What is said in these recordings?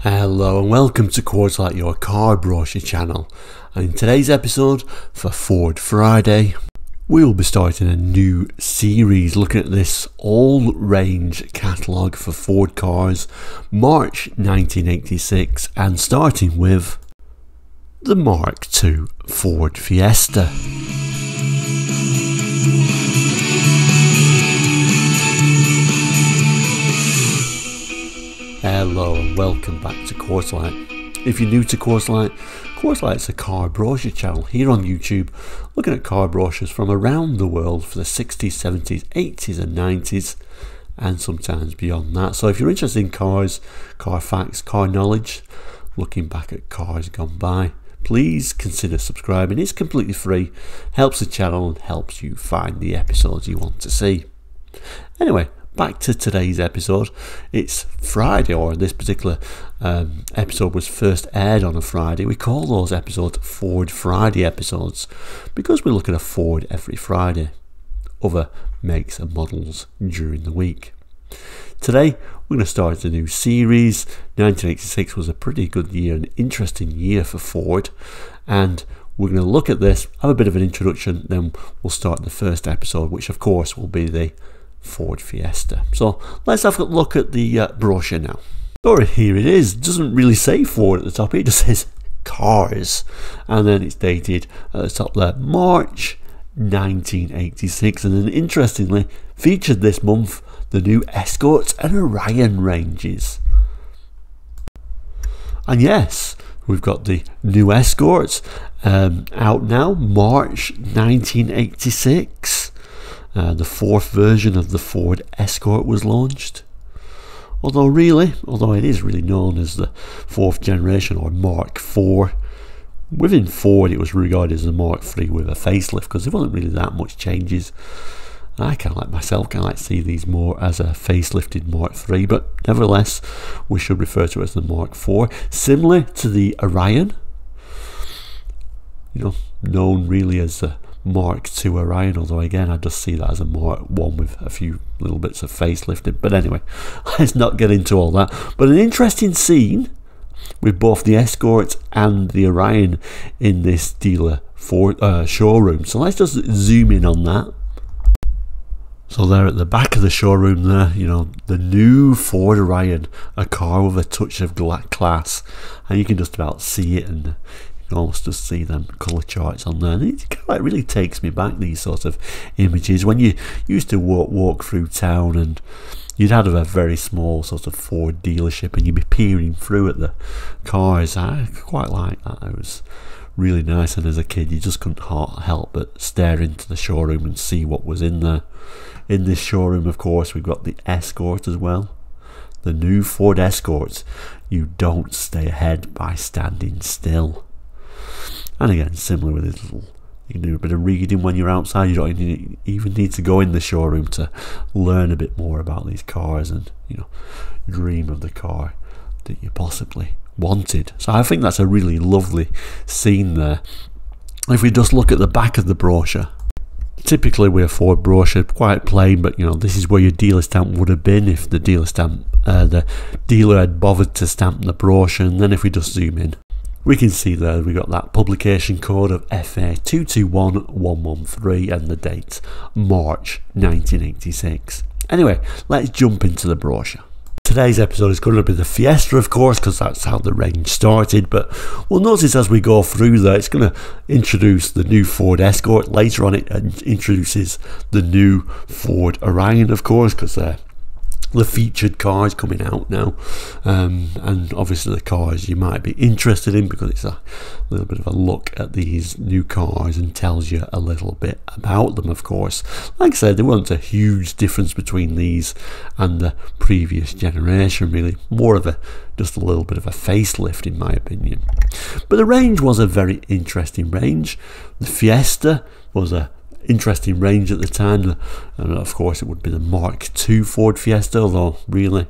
Hello and welcome to Quartzlight, your car brochure channel, and in today's episode for Ford Friday we will be starting a new series looking at this all-range catalogue for Ford cars March 1986 and starting with the Mark II Ford Fiesta. Hello and welcome back to Quartzlight. If you're new to Quartzlight's a car brochure channel here on YouTube, looking at car brochures from around the world for the 60s, 70s, 80s and 90s and sometimes beyond that. So if you're interested in cars, car facts, car knowledge, looking back at cars gone by, please consider subscribing. It's completely free, helps the channel and helps you find the episodes you want to see. Anyway, back to today's episode. It's Friday, or this particular episode was first aired on a Friday. We call those episodes Ford Friday episodes because we look at a Ford every Friday, other makes and models during the week. Today we're going to start a new series. 1986 was a pretty good year, an interesting year for Ford, and we're going to look at this, have a bit of an introduction, then we'll start the first episode, which of course will be the Ford Fiesta. So let's have a look at the brochure now. So here it is. It doesn't really say Ford at the top, it just says cars, and then it's dated at the top there, March 1986, and then interestingly featured this month the new Escorts and Orion ranges. And yes, we've got the new Escorts out now, March 1986. The fourth version of the Ford Escort was launched. Although it is really known as the fourth generation or Mark IV. Within Ford it was regarded as a Mark III with a facelift because there wasn't really that much changes. I kind of like see these more as a facelifted Mark III, but nevertheless we should refer to it as the Mark IV. Similar to the Orion, known really as the Mark II Orion, although again I just see that as a Mark I with a few little bits of facelifting. But anyway, let's not get into all that. But an interesting scene with both the Escort and the Orion in this dealer showroom. So let's just zoom in on that. So there at the back of the showroom there, the new Ford Orion, a car with a touch of class, and you can just about see it, and you can almost just see them colour charts on there, and it kind of like really takes me back, these sort of images when you used to walk through town and you'd have a very small sort of Ford dealership and you'd be peering through at the cars. I quite like that. It was really nice, and as a kid you just couldn't help but stare into the showroom and see what was in there. In this showroom, of course, we've got the Escort as well. The new Ford Escort. You don't stay ahead by standing still. And again, similar with this little, you can do a bit of reading when you're outside. You don't even need to go in the showroom to learn a bit more about these cars and dream of the car that you possibly wanted. So I think that's a really lovely scene there. If we just look at the back of the brochure, typically with a Ford brochure, quite plain, but this is where your dealer stamp would have been if the dealer had bothered to stamp the brochure. And then if we just zoom in, we can see there we got that publication code of FA 221113 and the date March 1986. Anyway, let's jump into the brochure. Today's episode is going to be the Fiesta, of course, because that's how the range started, but we'll notice as we go through there, it's going to introduce the new Ford Escort. Later on it introduces the new Ford Orion, of course, because they're the featured cars coming out now, and obviously the cars you might be interested in because it's a little bit of a look at these new cars and tells you a little bit about them. Of course, like I said, there wasn't a huge difference between these and the previous generation, really. More of just a little bit of a facelift in my opinion. But the range was a very interesting range. The Fiesta was a interesting range at the time, and of course it would be the Mark II Ford Fiesta, although really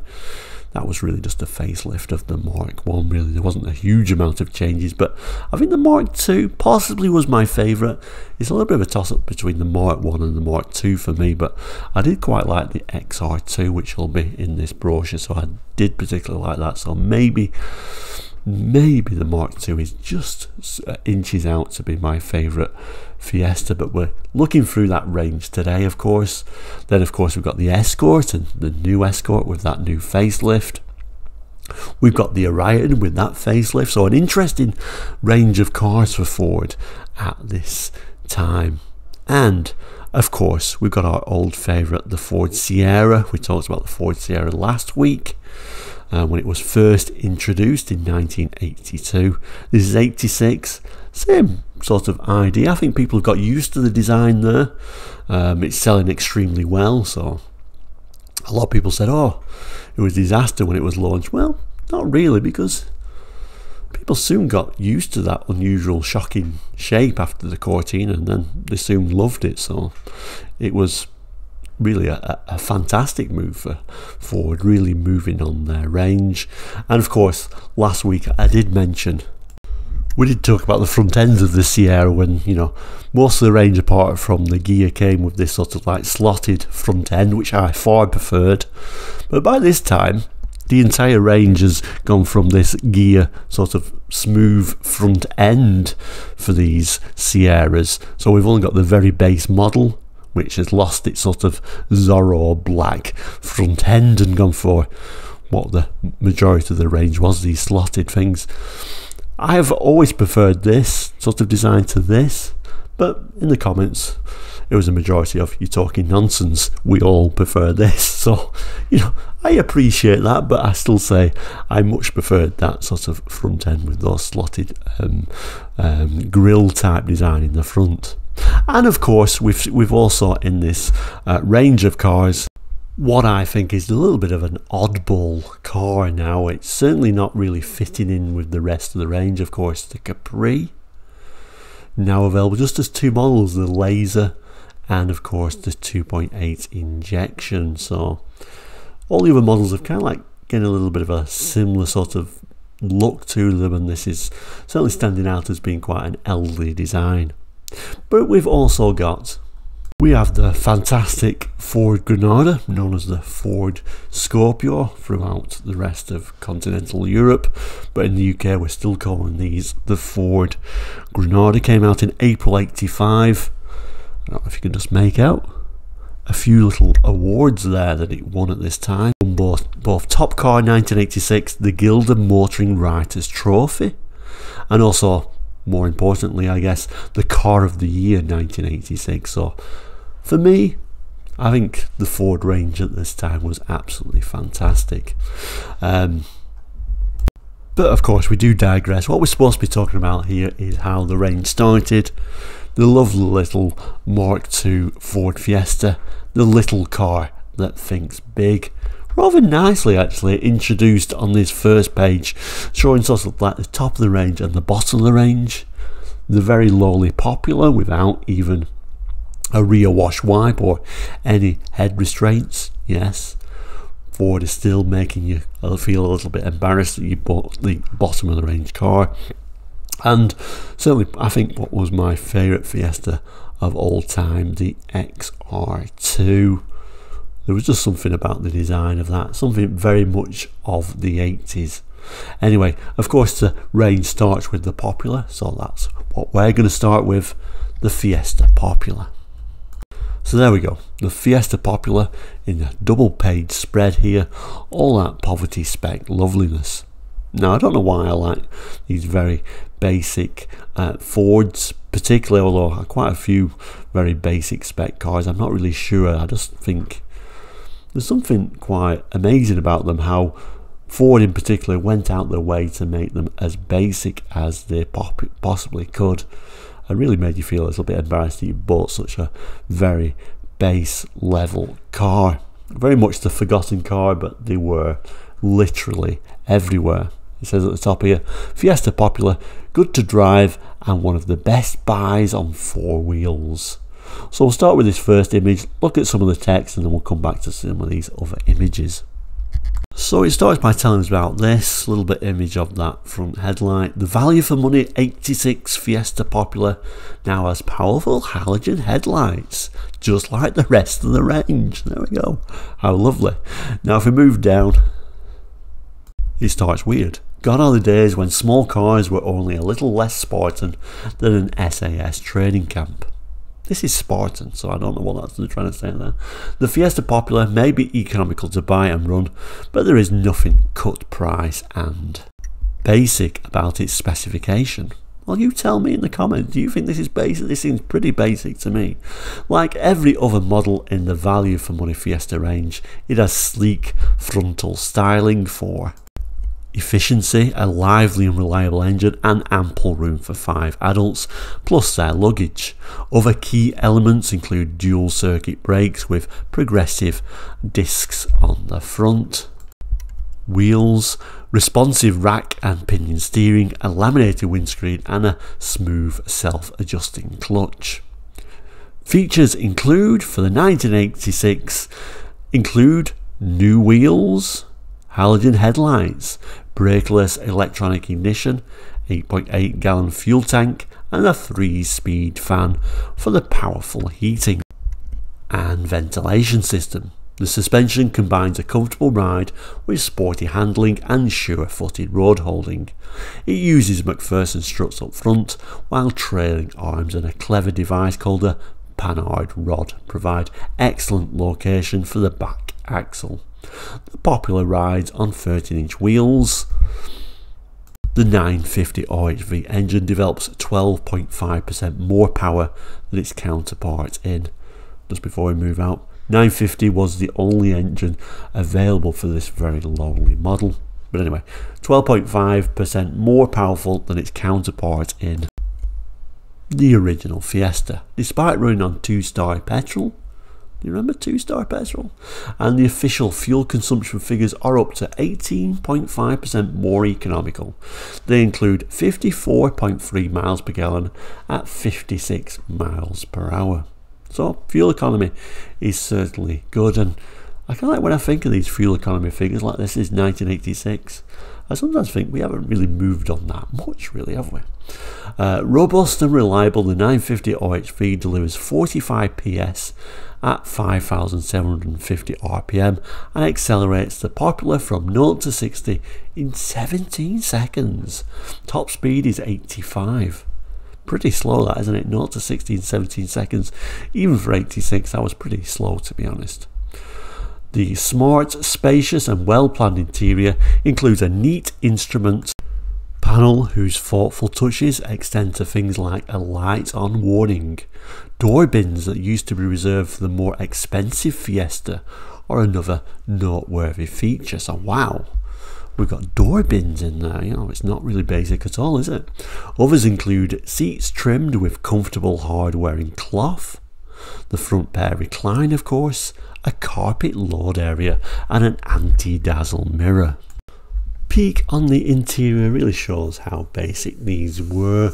that was really just a facelift of the Mark 1, really. There wasn't a huge amount of changes, but I think the Mark 2 possibly was my favourite. It's a little bit of a toss-up between the Mark 1 and the Mark 2 for me, but I did quite like the XR2, which will be in this brochure, so I did particularly like that. So maybe the Mark 2 is just inches out to be my favourite Fiesta, but we're looking through that range today, of course. Then, of course, we've got the Escort and the new Escort with that new facelift. We've got the Orion with that facelift, so an interesting range of cars for Ford at this time. And of course, we've got our old favourite, the Ford Sierra. We talked about the Ford Sierra last week when it was first introduced in 1982. This is 86, same sort of idea. I think people have got used to the design there. It's selling extremely well, so a lot of people said, oh, it was a disaster when it was launched. Well, not really, because people soon got used to that unusual, shocking shape after the Cortina, and then they soon loved it. So it was really a fantastic move for Ford, really moving on their range. And of course, last week I did mention, we did talk about the front ends of the Sierra when, you know, most of the range apart from the gear came with this sort of like slotted front end, which I far preferred. But by this time, the entire range has gone from this gear sort of smooth front end for these Sierras. So we've only got the very base model, which has lost its sort of Zorro black front end and gone for what the majority of the range was, these slotted things. I have always preferred this sort of design to this, but in the comments it was a majority of "you're talking nonsense, we all prefer this." So, you know, I appreciate that, but I still say I much preferred that sort of front end with those slotted grille type design in the front. And of course, we've also in this range of cars what I think is a little bit of an oddball car now. It's certainly not really fitting in with the rest of the range. Of course, the Capri, now available just as two models, the Laser and of course the 2.8 injection. So all the other models have kind of like getting a little bit of a similar sort of look to them, and this is certainly standing out as being quite an elderly design. But we've also got, we have the fantastic Ford Granada, known as the Ford Scorpio throughout the rest of continental Europe, but in the UK we're still calling these the Ford Granada. Came out in April 85. I don't know if you can just make out a few little awards there that it won at this time. Both Top Car 1986, the Gilder Motoring Writers Trophy, and also, more importantly, I guess, the Car of the Year 1986. So for me, I think the Ford range at this time was absolutely fantastic. But of course, we do digress. What we're supposed to be talking about here is how the range started. The lovely little Mark II Ford Fiesta, the little car that thinks big. Rather nicely actually introduced on this first page, showing sort of like the top of the range and the bottom of the range. The very lowly popular without even a rear wash wipe or any head restraints. Yes, Ford is still making you feel a little bit embarrassed that you bought the bottom of the range car. And certainly I think what was my favourite Fiesta of all time, the XR2. There was just something about the design of that, something very much of the 80s. Anyway, of course the range starts with the popular, so that's what we're going to start with, the Fiesta Popular. So there we go, the Fiesta Popular in a double page spread here, all that poverty spec loveliness. Now I don't know why I like these very basic Fords particularly, although quite a few very basic spec cars. I'm not really sure, I just think there's something quite amazing about them, how Ford in particular went out their way to make them as basic as they possibly could. It really made you feel a little bit embarrassed that you bought such a very base level car. Very much the forgotten car, but they were literally everywhere. It says at the top here, Fiesta Popular, good to drive and one of the best buys on four wheels. So we'll start with this first image, look at some of the text, and then we'll come back to some of these other images. So it starts by telling us about this little bit image of that front headlight. The value for money 86 Fiesta Popular now has powerful halogen headlights, just like the rest of the range. There we go. How lovely. Now if we move down, it starts weird. Gone are the days when small cars were only a little less Spartan than an SAS training camp. This is Spartan, so I don't know what that's trying to say there. The Fiesta Popular may be economical to buy and run, but there is nothing cut price and basic about its specification. Well, you tell me in the comments, do you think this is basic? This seems pretty basic to me. Like every other model in the value for money Fiesta range, it has sleek frontal styling for efficiency, a lively and reliable engine, and ample room for 5 adults, plus their luggage. Other key elements include dual circuit brakes with progressive discs on the front, wheels, responsive rack and pinion steering, a laminated windscreen, and a smooth self-adjusting clutch. Features include, for the 1986, include new wheels, halogen headlights, brakeless electronic ignition, 8.8 gallon fuel tank, and a 3-speed fan for the powerful heating and ventilation system. The suspension combines a comfortable ride with sporty handling and sure-footed road holding. It uses McPherson struts up front, while trailing arms and a clever device called a Panhard rod provide excellent location for the back axle. The Popular rides on 13-inch wheels. The 950 OHV engine develops 12.5% more power than its counterpart in. Just before we move out, 950 was the only engine available for this very lowly model. But anyway, 12.5% more powerful than its counterpart in the original Fiesta, despite running on 2-star petrol. You remember 2-star petrol? And the official fuel consumption figures are up to 18.5% more economical. They include 54.3 miles per gallon at 56 miles per hour. So fuel economy is certainly good, and I kind of like when I think of these fuel economy figures like this is 1986. I sometimes think we haven't really moved on that much, really, have we? Robust and reliable, the 950 OHV delivers 45 PS at 5,750 RPM and accelerates the Popular from 0 to 60 in 17 seconds. Top speed is 85. Pretty slow that, isn't it? 0 to 60 in 17 seconds. Even for 86, that was pretty slow, to be honest. The smart, spacious and well-planned interior includes a neat instrument panel whose thoughtful touches extend to things like a lights-on warning, door bins that used to be reserved for the more expensive Fiesta, or another noteworthy feature. So wow, we've got door bins in there. You know, it's not really basic at all, is it? Others include seats trimmed with comfortable hard-wearing cloth, the front pair recline, of course, a carpet load area, and an anti-dazzle mirror. Peek on the interior really shows how basic these were.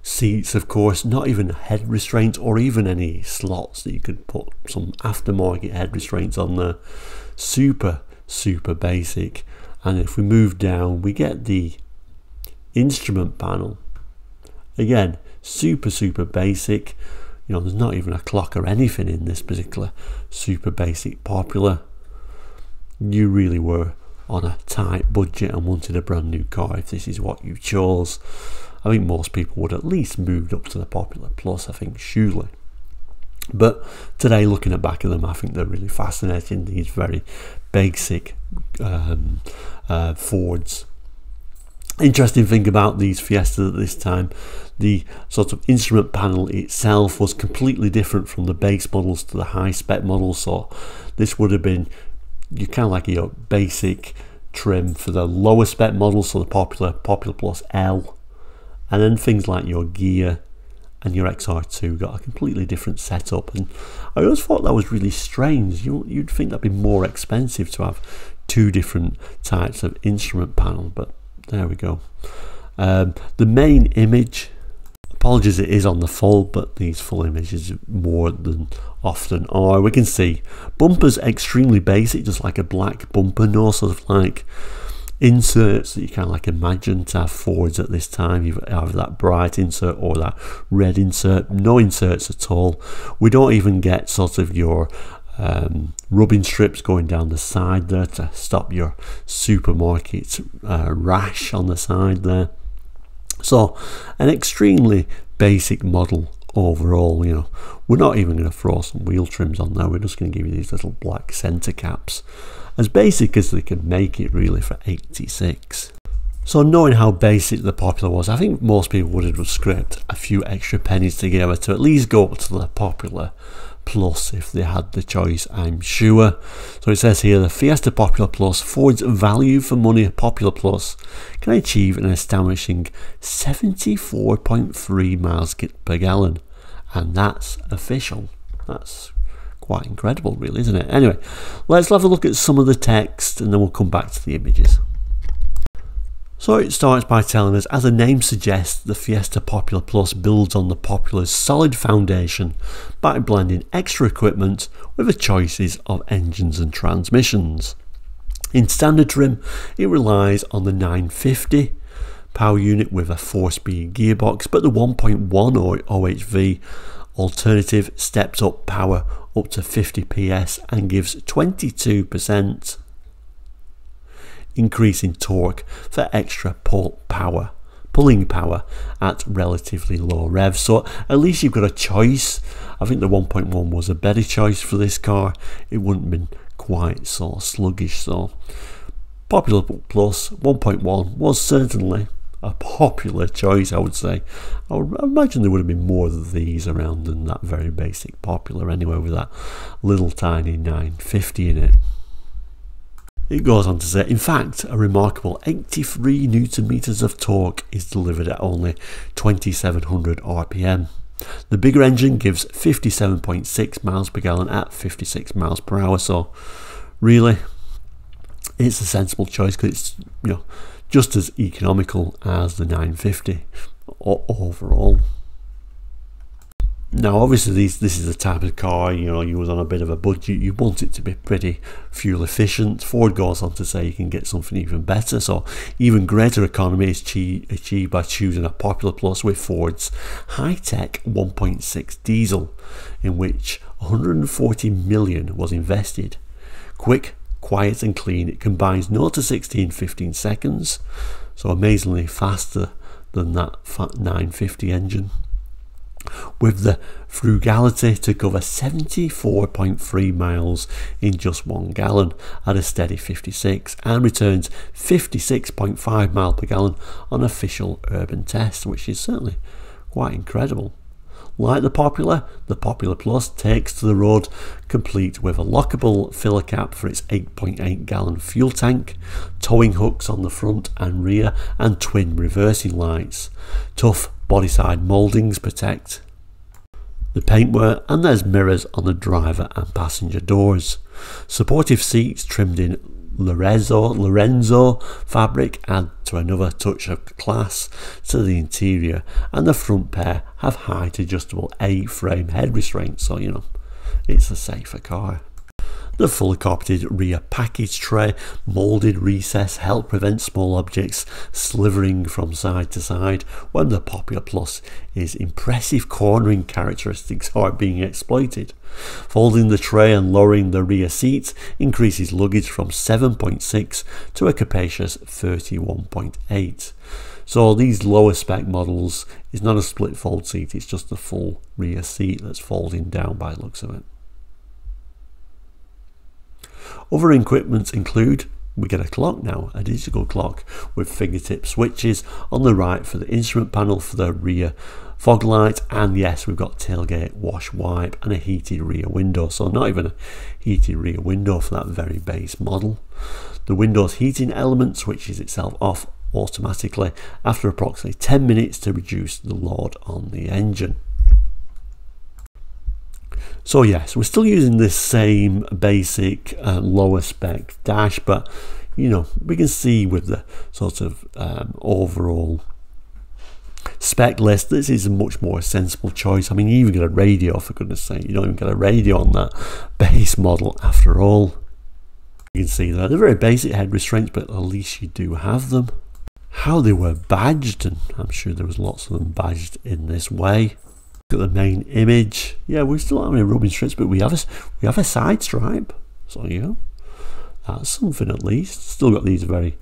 Seats, of course, not even head restraints or even any slots that you could put some aftermarket head restraints on there. Super basic. And if we move down, we get the instrument panel. Again, super basic. You know, there's not even a clock or anything in this particular super basic Popular. You really were on a tight budget and wanted a brand new car if this is what you chose. I think most people would at least moved up to the Popular Plus, I think, surely. But today, looking at back of them, I think they're really fascinating, these very basic Fords. Interesting thing about these Fiestas at this time, the sort of instrument panel itself was completely different from the base models to the high spec models. So this would have been kind of like your basic trim for the lower spec models, so the Popular Plus L, and then things like your gear and your XR2 got a completely different setup. And I always thought that was really strange. You'd think that'd be more expensive to have two different types of instrument panel, but there we go. The main image Apologies, it is on the full, but these full images more than often are. We can see bumpers extremely basic, just like a black bumper, no sort of like inserts that you kind of like imagine to have Fords at this time. You've either that bright insert or that red insert. No inserts at all. We don't even get sort of your rubbing strips going down the side there to stop your supermarket rash on the side there. So an extremely basic model overall. You know, we're not even going to throw some wheel trims on there. We're just going to give you these little black center caps, as basic as they can make it really for 86. So knowing how basic the Popular was, I think most people would have scraped a few extra pennies together to at least go up to the Popular Plus if they had the choice, I'm sure. So it says here, the Fiesta Popular Plus, Ford's value for money Popular Plus, can achieve an astonishing 74.3 miles per gallon, and that's official. That's quite incredible really, isn't it? Anyway, let's have a look at some of the text and then we'll come back to the images. So it starts by telling us, as the name suggests, the Fiesta Popular Plus builds on the Popular's solid foundation by blending extra equipment with the choices of engines and transmissions. In standard trim, it relies on the 950 power unit with a 4-speed gearbox, but the 1.1 OHV alternative steps up power up to 50 PS and gives 22% increase in torque for extra pulling power at relatively low revs. So at least you've got a choice. I think the 1.1 was a better choice for this car. It wouldn't have been quite so sluggish. So Popular Plus 1.1 was certainly a popular choice, I would say. I would imagine there would have been more of these around than that very basic Popular anyway, with that little tiny 950 in it. It goes on to say, in fact, a remarkable 83 Newton meters of torque is delivered at only 2700 RPM. The bigger engine gives 57.6 miles per gallon at 56 miles per hour. So really, it's a sensible choice because it's, you know, just as economical as the 950 overall. Now obviously this is the type of car, you know, you was on a bit of a budget, you want it to be pretty fuel efficient. Ford goes on to say you can get something even better, so even greater economy is achieved by choosing a Popular Plus with Ford's high-tech 1.6 diesel, in which 140 million was invested. Quick, quiet and clean, it combines 0 to 60 in 15 seconds, so amazingly faster than that 950 engine, with the frugality to cover 74.3 miles in just 1 gallon at a steady 56, and returns 56.5 miles per gallon on official urban tests, which is certainly quite incredible. Like the Popular Plus takes to the road complete with a lockable filler cap for its 8.8 gallon fuel tank, towing hooks on the front and rear, and twin reversing lights. Tough bodyside mouldings protect the paintwork, and there's mirrors on the driver and passenger doors. Supportive seats trimmed in Lorenzo fabric add to another touch of class to the interior, and the front pair have height adjustable A-frame head restraints, so you know it's a safer car. The fully carpeted rear package tray, moulded recess help prevent small objects slithering from side to side when the Popular Plus is impressive cornering characteristics are being exploited. Folding the tray and lowering the rear seats increases luggage from 7.6 to a capacious 31.8. So these lower spec models is not a split fold seat, it's just the full rear seat that's folding down by the looks of it. Other equipment include, we get a clock now, a digital clock with fingertip switches on the right for the instrument panel for the rear fog light, and yes, we've got tailgate wash wipe and a heated rear window, so not even a heated rear window for that very base model. The windows heating element switches itself off automatically after approximately 10 minutes to reduce the load on the engine. So yes, we're still using this same basic lower spec dash, but you know, we can see with the sort of overall Spec list, this is a much more sensible choice. I mean, you even get a radio, for goodness sake. You don't even get a radio on that base model after all. You can see there, they're very basic head restraints, but at least you do have them. How they were badged, and I'm sure there was lots of them badged in this way. Look at the main image. Yeah, we still don't have any rubbing strips, but we have a side stripe. So yeah, that's something at least. Still got these very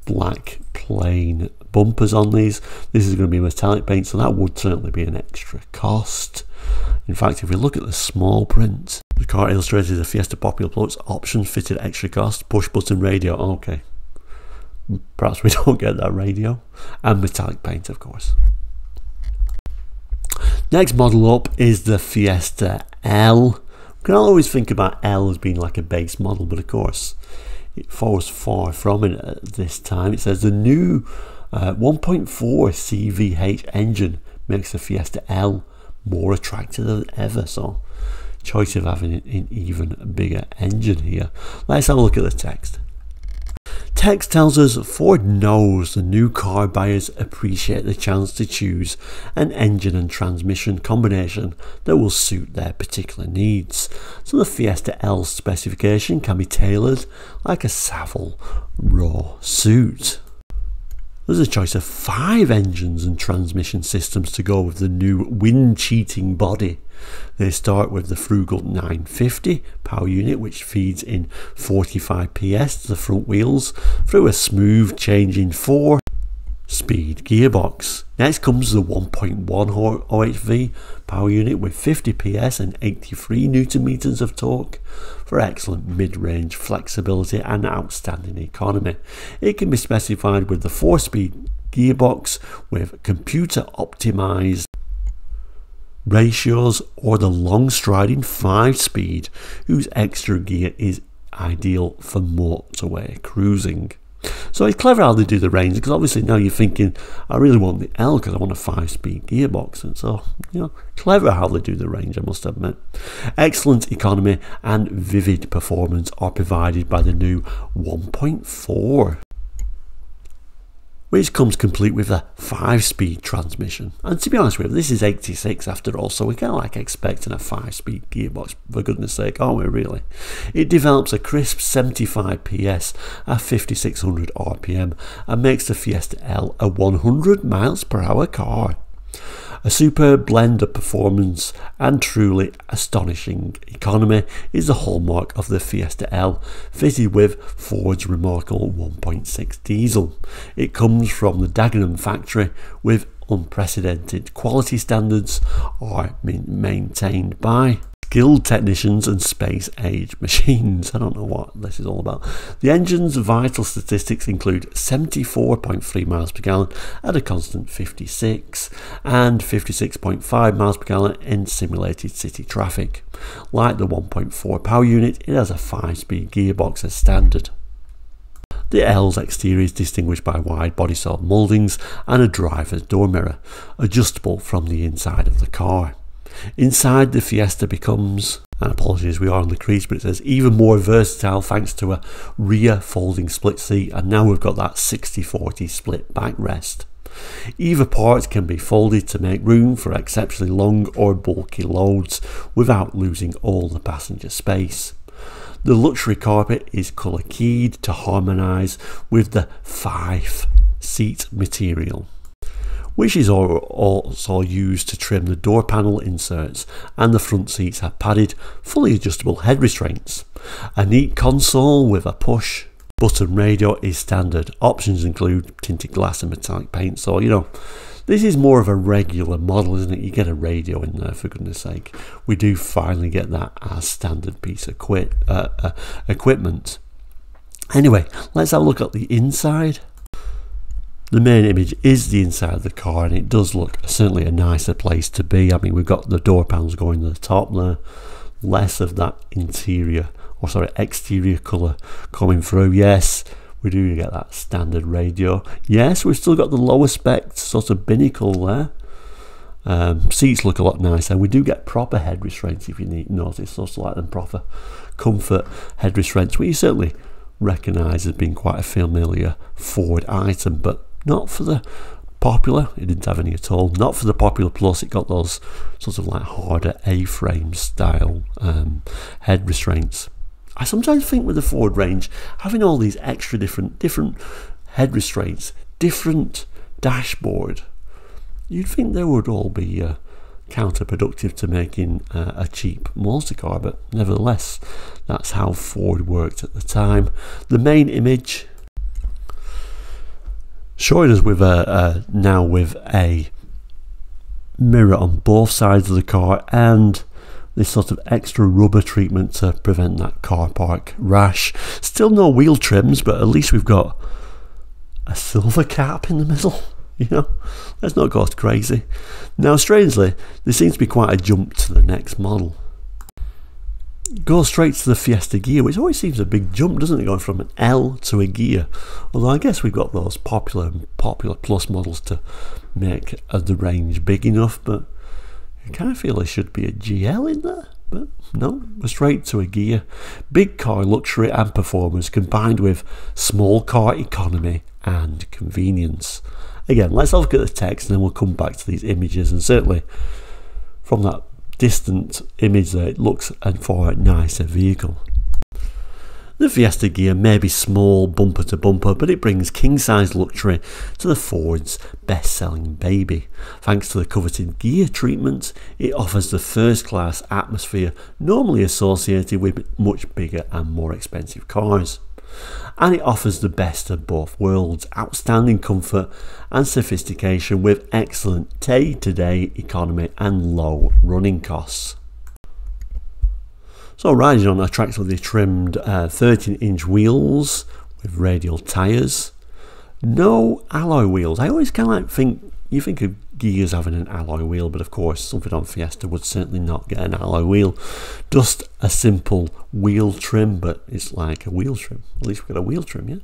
black plain bumpers on these. This is going to be metallic paint, so that would certainly be an extra cost. In fact, if we look at the small print, the car illustrated the Fiesta Popular Plus option fitted extra cost, push button radio. Okay, perhaps we don't get that radio, and metallic paint, of course. Next model up is the Fiesta L. We can always think about L as being like a base model, but of course it falls far from it at this time. It says the new 1.4 CVH engine makes the Fiesta L more attractive than ever, so choice of having an even bigger engine here. Let's have a look at the text. Text tells us Ford knows the new car buyers appreciate the chance to choose an engine and transmission combination that will suit their particular needs. So the Fiesta L specification can be tailored like a Savile Row suit. There's a choice of 5 engines and transmission systems to go with the new wind-cheating body. They start with the frugal 950 power unit, which feeds in 45 PS to the front wheels through a smooth changing 4-speed gearbox. Next comes the 1.1 OHV power unit with 50 PS and 83 Nm of torque for excellent mid-range flexibility and outstanding economy. It can be specified with the 4-speed gearbox with computer optimized ratios or the long striding 5-speed whose extra gear is ideal for motorway cruising. So it's clever how they do the range, because obviously now you're thinking, I really want the L because I want a 5-speed gearbox, and so, you know, clever how they do the range, I must admit. Excellent economy and vivid performance are provided by the new 1.4, which comes complete with a 5-speed transmission. And to be honest with you, this is 86 after all, so we're kind of like expecting a 5-speed gearbox, for goodness sake, aren't we really? It develops a crisp 75 PS at 5600 RPM and makes the Fiesta L a 100 miles per hour car. A superb blend of performance and truly astonishing economy is the hallmark of the Fiesta L, fitted with Ford's remarkable 1.6 diesel. It comes from the Dagenham factory with unprecedented quality standards are maintained by skilled technicians and space-age machines. I don't know what this is all about. The engine's vital statistics include 74.3 miles per gallon at a constant 56 and 56.5 miles per gallon in simulated city traffic. Like the 1.4 power unit, it has a 5-speed gearbox as standard. The L's exterior is distinguished by wide body saw mouldings and a driver's door mirror, adjustable from the inside of the car. Inside, the Fiesta becomes, and apologies we are on the crease, but it says even more versatile thanks to a rear folding split seat, and now we've got that 60-40 split backrest. Either part can be folded to make room for exceptionally long or bulky loads without losing all the passenger space. The luxury carpet is colour keyed to harmonise with the 5-seat material, which is also used to trim the door panel inserts, and the front seats have padded, fully adjustable head restraints. A neat console with a push button radio is standard. Options include tinted glass and metallic paint, so you know, this is more of a regular model, isn't it? You get a radio in there, for goodness sake. We do finally get that as standard piece of equipment. Anyway, let's have a look at the inside. The main image is the inside of the car, and it does look certainly a nicer place to be. I mean, we've got the door panels going to the top there, less of that exterior colour coming through. Yes, we do get that standard radio. Yes, we've still got the lower spec sort of binnacle there. Seats look a lot nicer. We do get proper head restraints, if you notice, sort of like them proper comfort head restraints, which you certainly recognise as being quite a familiar Ford item, but not for the Popular, it didn't have any at all. Not for the Popular Plus, it got those sort of like harder A-frame style head restraints. I sometimes think with the Ford range, having all these extra different head restraints, different dashboard, you'd think they would all be counterproductive to making a cheap monster car, but nevertheless, that's how Ford worked at the time. The main image showing us with now with a mirror on both sides of the car and this sort of extra rubber treatment to prevent that car park rash. Still no wheel trims, but at least we've got a silver cap in the middle. You know, let's not go crazy. Now, strangely, there seems to be quite a jump to the next model. Go straight to the Fiesta gear, which always seems a big jump, doesn't it, going from an L to a gear? Although I guess we've got those Popular Plus models to make the range big enough, but I kind of feel there should be a GL in there. But no, we're straight to a gear. Big car luxury and performance combined with small car economy and convenience. Again, let's have a look at the text and then we'll come back to these images, and certainly from that distant image there, it looks for a nicer vehicle. The Fiesta gear may be small bumper to bumper, but it brings king-size luxury to the Ford's best-selling baby. Thanks to the coveted gear treatment, it offers the first-class atmosphere normally associated with much bigger and more expensive cars. And it offers the best of both worlds, outstanding comfort and sophistication with excellent day-to-day economy and low running costs. So riding on attractively trimmed 13-inch wheels with radial tyres. No alloy wheels. I always kind of like think of gears having an alloy wheel, but of course something on Fiesta would certainly not get an alloy wheel. Just a simple wheel trim, but it's like a wheel trim. At least we've got a wheel trim, yeah?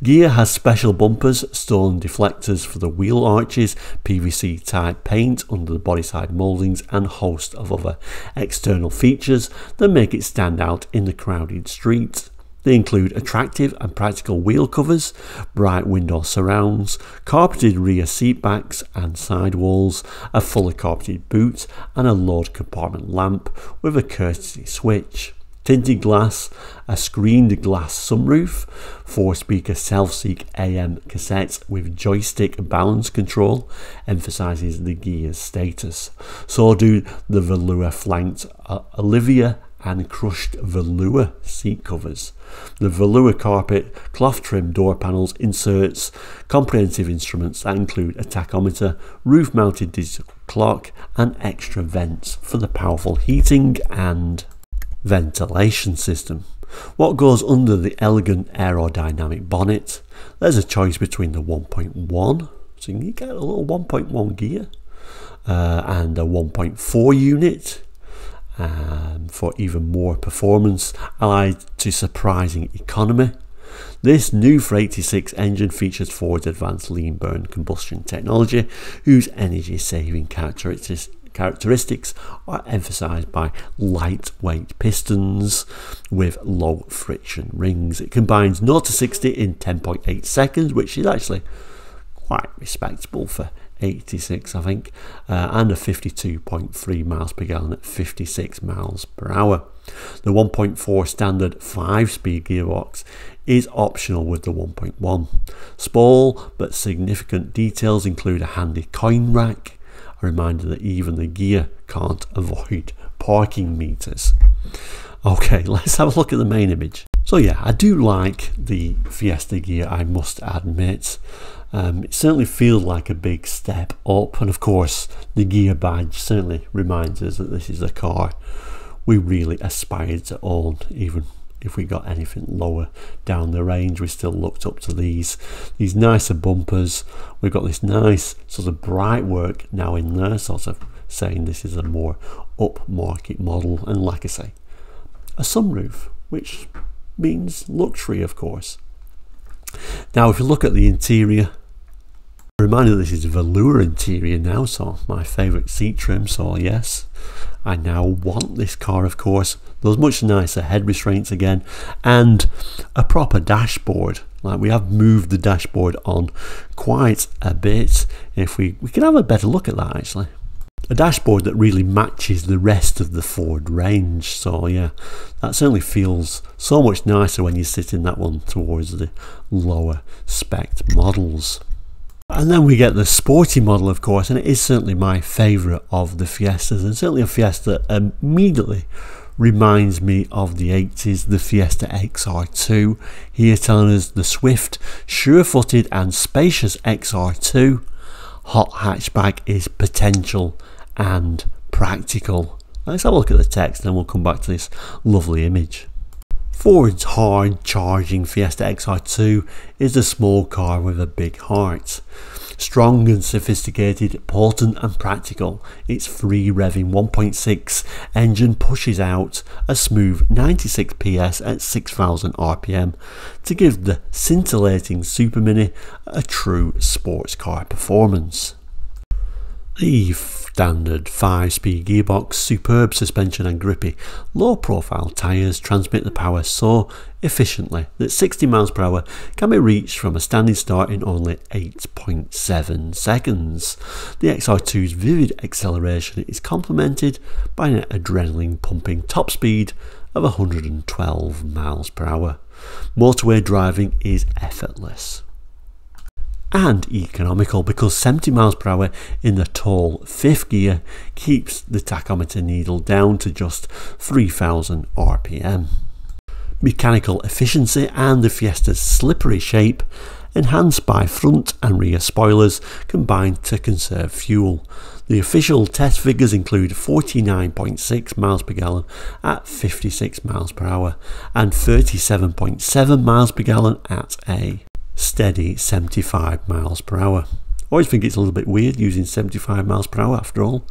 Gear has special bumpers, stone deflectors for the wheel arches, PVC type paint under the body side mouldings, and a host of other external features that make it stand out in the crowded street. They include attractive and practical wheel covers, bright window surrounds, carpeted rear seat backs and sidewalls, a fully carpeted boot, and a load compartment lamp with a courtesy switch. Tinted glass, a screened glass sunroof, 4-speaker self-seek AM cassettes with joystick balance control emphasises the gear's status. So do the velour flanked Olivia and crushed velour seat covers. The velour carpet, cloth trim door panels, inserts, comprehensive instruments that include a tachometer, roof mounted digital clock, and extra vents for the powerful heating and ventilation system. What goes under the elegant aerodynamic bonnet? There's a choice between the 1.1, so you can get a little 1.1 gear, and a 1.4 unit for even more performance, allied to surprising economy. This new 486 engine features Ford's advanced lean burn combustion technology, whose energy saving characteristics are emphasized by lightweight pistons with low friction rings. It combines 0 to 60 in 10.8 seconds, which is actually quite respectable for 86, I think, and a 52.3 miles per gallon at 56 miles per hour. The 1.4 standard 5-speed gearbox is optional with the 1.1. Small but significant details include a handy coin rack, a reminder that even the gear can't avoid parking meters. Okay, let's have a look at the main image. So yeah, I do like the Fiesta gear, I must admit. It certainly feels like a big step up, and of course the gear badge certainly reminds us that this is a car we really aspired to own. Even if we got anything lower down the range, we still looked up to these nicer bumpers. We've got this nice sort of bright work now in there, sort of saying this is a more upmarket model, and like I say, a sunroof, which means luxury, of course. Now if you look at the interior, reminder this is a velour interior now, so my favourite seat trim, so yes, I now want this car, of course. Those much nicer head restraints again, and a proper dashboard. Like, we have moved the dashboard on quite a bit. If we can have a better look at that actually. A dashboard that really matches the rest of the Ford range. So yeah, that certainly feels so much nicer when you sit in that one towards the lower spec models. And then we get the sporty model, of course, and it is certainly my favourite of the Fiestas, and certainly a Fiesta that immediately reminds me of the 80s, the Fiesta XR2, here telling us the swift, sure-footed and spacious XR2 hot hatchback is potential and practical. Let's have a look at the text, then we'll come back to this lovely image. Ford's hard charging Fiesta XR2 is a small car with a big heart. Strong and sophisticated, potent and practical, its free revving 1.6 engine pushes out a smooth 96 PS at 6,000 RPM to give the scintillating Super Mini a true sports car performance. The standard 5-speed gearbox, superb suspension and grippy, low-profile tyres transmit the power so efficiently that 60 mph can be reached from a standing start in only 8.7 seconds. The XR2's vivid acceleration is complemented by an adrenaline-pumping top speed of 112 mph. Motorway driving is effortless and economical because 70 mph in the tall 5th gear keeps the tachometer needle down to just 3,000 RPM. Mechanical efficiency and the Fiesta's slippery shape, enhanced by front and rear spoilers, combine to conserve fuel. The official test figures include 49.6 miles per gallon at 56 miles per hour and 37.7 miles per gallon at a steady 75 miles per hour. I always think it's a little bit weird using 75 miles per hour after all.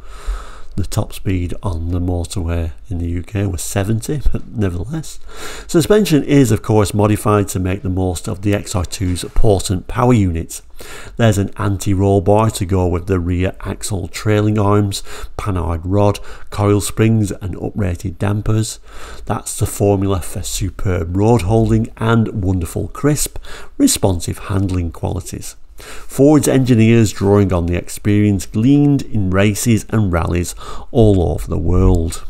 The top speed on the motorway in the UK was 70, but nevertheless. Suspension is of course modified to make the most of the XR2's potent power unit. There's an anti-roll bar to go with the rear axle trailing arms, panhard rod, coil springs and uprated dampers. That's the formula for superb road holding and wonderful crisp, responsive handling qualities. Ford's engineers, drawing on the experience gleaned in races and rallies all over the world,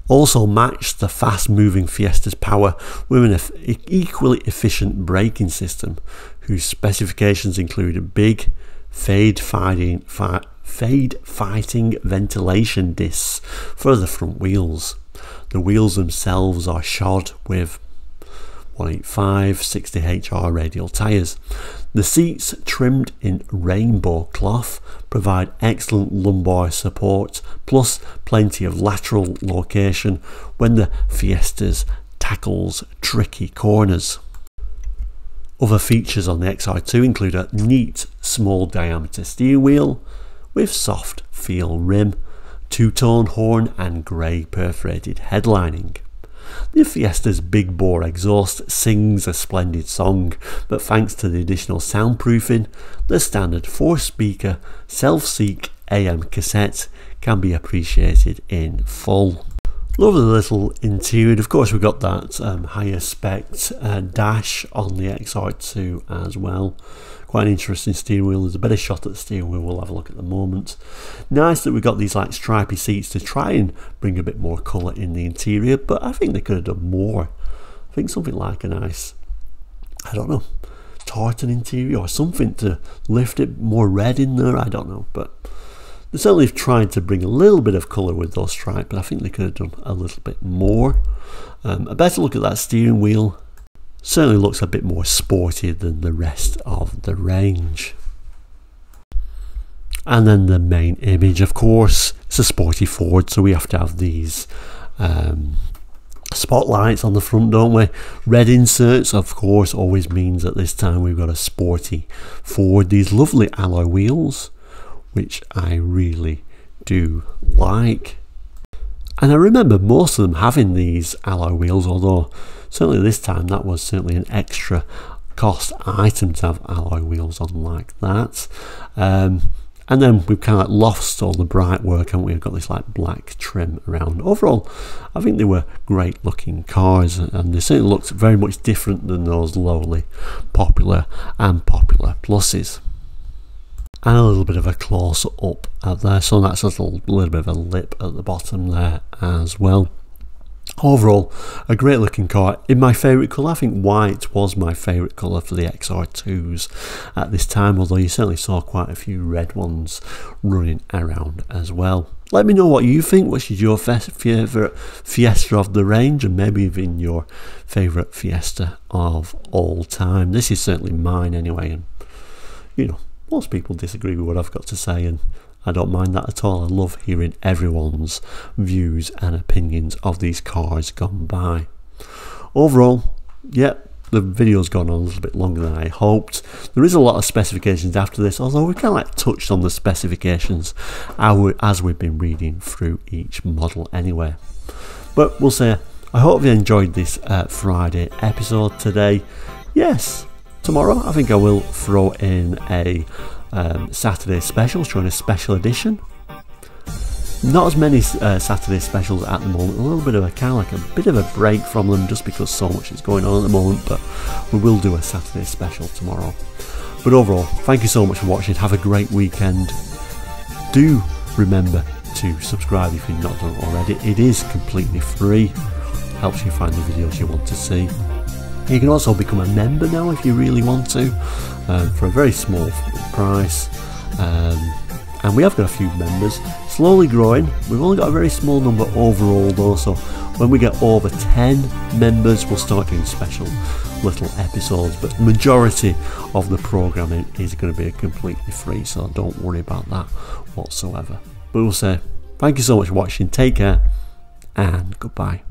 also matched the fast-moving Fiesta's power with an equally efficient braking system, whose specifications include a big fade-fighting ventilation discs for the front wheels. The wheels themselves are shod with 185 60HR radial tyres. The seats, trimmed in rainbow cloth, provide excellent lumbar support, plus plenty of lateral location when the Fiesta tackles tricky corners. Other features on the XR2 include a neat small diameter steering wheel with soft feel rim, two-tone horn and grey perforated headlining. The Fiesta's big bore exhaust sings a splendid song, but thanks to the additional soundproofing, the standard 4-speaker self-seek AM cassette can be appreciated in full. Lovely little interior. Of course, we've got that higher spec dash on the XR2 as well. Quite an interesting steering wheel. There's a better shot at the steering wheel. We'll have a look at the moment. Nice that we've got these like stripy seats to try and bring a bit more colour in the interior, but I think they could have done more. I think something like a nice, I don't know, tartan interior or something to lift it more red in there. I don't know, but they certainly have tried to bring a little bit of colour with those stripes, but I think they could have done a little bit more. A better look at that steering wheel. Certainly looks a bit more sporty than the rest of the range. And then the main image, of course, it's a sporty Ford, so we have to have these spotlights on the front, don't we? Red inserts, of course, always means at this time we've got a sporty Ford. These lovely alloy wheels, which I really do like. And I remember most of them having these alloy wheels, although certainly this time that was certainly an extra cost item to have alloy wheels on like that. And then we've kind of like lost all the bright work, haven't we? We've got this like black trim around. Overall, I think they were great looking cars, and they certainly looked very much different than those lowly Popular and Popular Pluses. And a little bit of a close up at there, so that's a little bit of a lip at the bottom there as well. Overall, a great looking car in my favourite colour. I think white was my favourite colour for the XR2s at this time, although you certainly saw quite a few red ones running around as well. Let me know what you think, which is your favourite Fiesta of the range, and maybe even your favourite Fiesta of all time. This is certainly mine anyway, and you know, most people disagree with what I've got to say, and I don't mind that at all. I love hearing everyone's views and opinions of these cars gone by. Overall, yeah, the video's gone on a little bit longer than I hoped. There is a lot of specifications after this, although we kind of like touched on the specifications as we've been reading through each model anyway. But we'll say, I hope you enjoyed this Friday episode today. Yes, tomorrow I think I will throw in a Saturday special, showing a special edition. Not as many Saturday specials at the moment, a little bit of a kind of like a bit of a break from them just because so much is going on at the moment, but we will do a Saturday special tomorrow. But overall, thank you so much for watching. Have a great weekend. Do remember to subscribe if you've not done it already. It is completely free, helps you find the videos you want to see. You can also become a member now if you really want to, for a very small price, and we have got a few members, slowly growing. We've only got a very small number overall though, so when we get over 10 members we'll start doing special little episodes, but the majority of the programming is going to be completely free, so don't worry about that whatsoever. But we'll say thank you so much for watching, take care and goodbye.